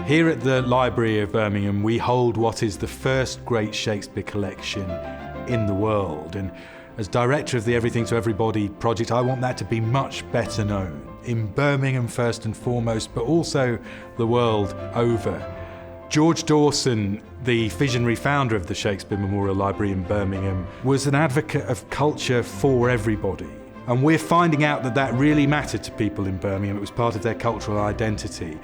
Here at the Library of Birmingham, we hold what is the first great Shakespeare collection in the world. And as director of the Everything to Everybody project, I want that to be much better known, in Birmingham first and foremost, but also the world over. George Dawson, the visionary founder of the Shakespeare Memorial Library in Birmingham, was an advocate of culture for everybody. And we're finding out that that really mattered to people in Birmingham. It was part of their cultural identity,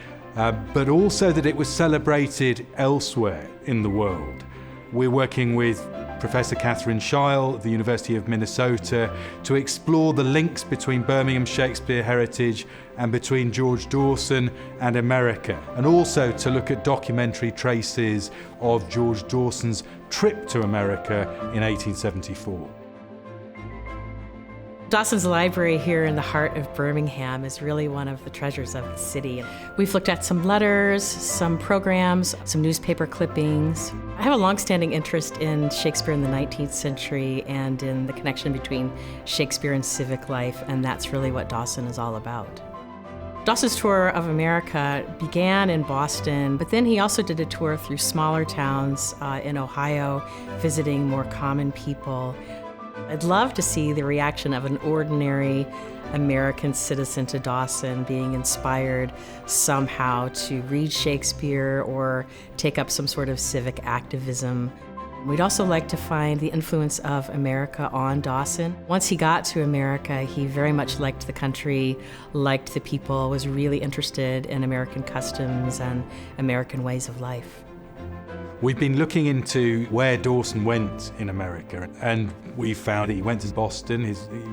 but also that it was celebrated elsewhere in the world. We're working with Professor Katherine Scheil at the University of Minnesota to explore the links between Birmingham Shakespeare heritage and between George Dawson and America, and also to look at documentary traces of George Dawson's trip to America in 1874. Dawsons Library here in the heart of Birmingham is really one of the treasures of the city. We've looked at some letters, some programs, some newspaper clippings. I have a long-standing interest in Shakespeare in the 19th century and in the connection between Shakespeare and civic life, and that's really what Dawson is all about. Dawson's tour of America began in Boston, but then he also did a tour through smaller towns in Ohio, visiting more common people. I'd love to see the reaction of an ordinary American citizen to Dawson being inspired somehow to read Shakespeare or take up some sort of civic activism. We'd also like to find the influence of America on Dawson. Once he got to America, he very much liked the country, liked the people, was really interested in American customs and American ways of life. We've been looking into where Dawson went in America, and we found that he went to Boston,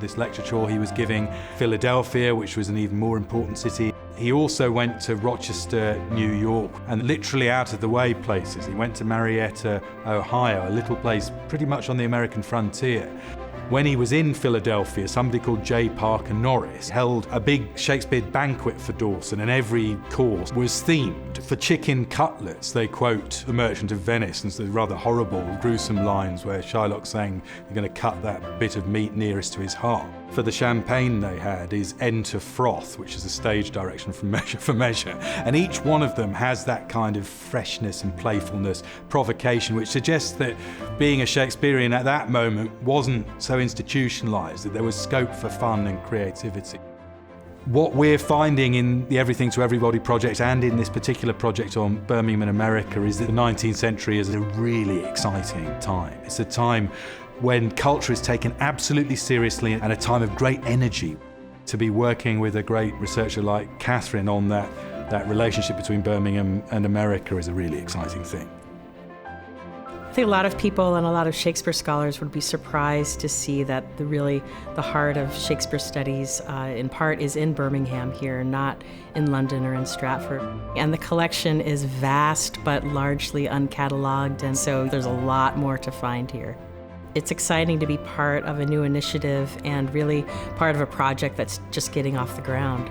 this lecture tour he was giving, Philadelphia, which was an even more important city. He also went to Rochester, New York, and literally out of the way places. He went to Marietta, Ohio, a little place pretty much on the American frontier. When he was in Philadelphia, somebody called J. Parker Norris held a big Shakespeare banquet for Dawson, and every course was themed. For chicken cutlets, they quote The Merchant of Venice and the rather horrible, gruesome lines where Shylock's saying you're going to cut that bit of meat nearest to his heart. For the champagne they had is Enter Froth, which is a stage direction from Measure for Measure. And each one of them has that kind of freshness and playfulness, provocation, which suggests that being a Shakespearean at that moment wasn't so institutionalized, that there was scope for fun and creativity. What we're finding in the Everything to Everybody project and in this particular project on Birmingham and America is that the 19th century is a really exciting time. It's a time when culture is taken absolutely seriously and a time of great energy. To be working with a great researcher like Katherine on that relationship between Birmingham and America is a really exciting thing. I think a lot of people and a lot of Shakespeare scholars would be surprised to see that the heart of Shakespeare studies in part is in Birmingham here, not in London or in Stratford. And the collection is vast but largely uncatalogued, and so there's a lot more to find here. It's exciting to be part of a new initiative and really part of a project that's just getting off the ground.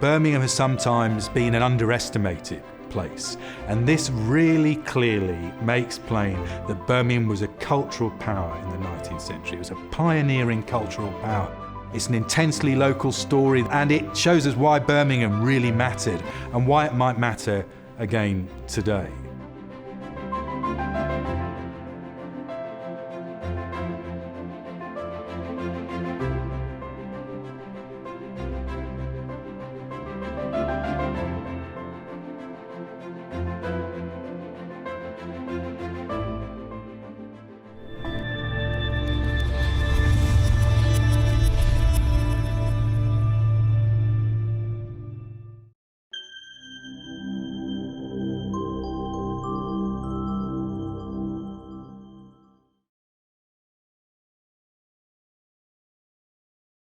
Birmingham has sometimes been an underestimated place, and this really clearly makes plain that Birmingham was a cultural power in the 19th century. It was a pioneering cultural power. It's an intensely local story, and it shows us why Birmingham really mattered and why it might matter again today.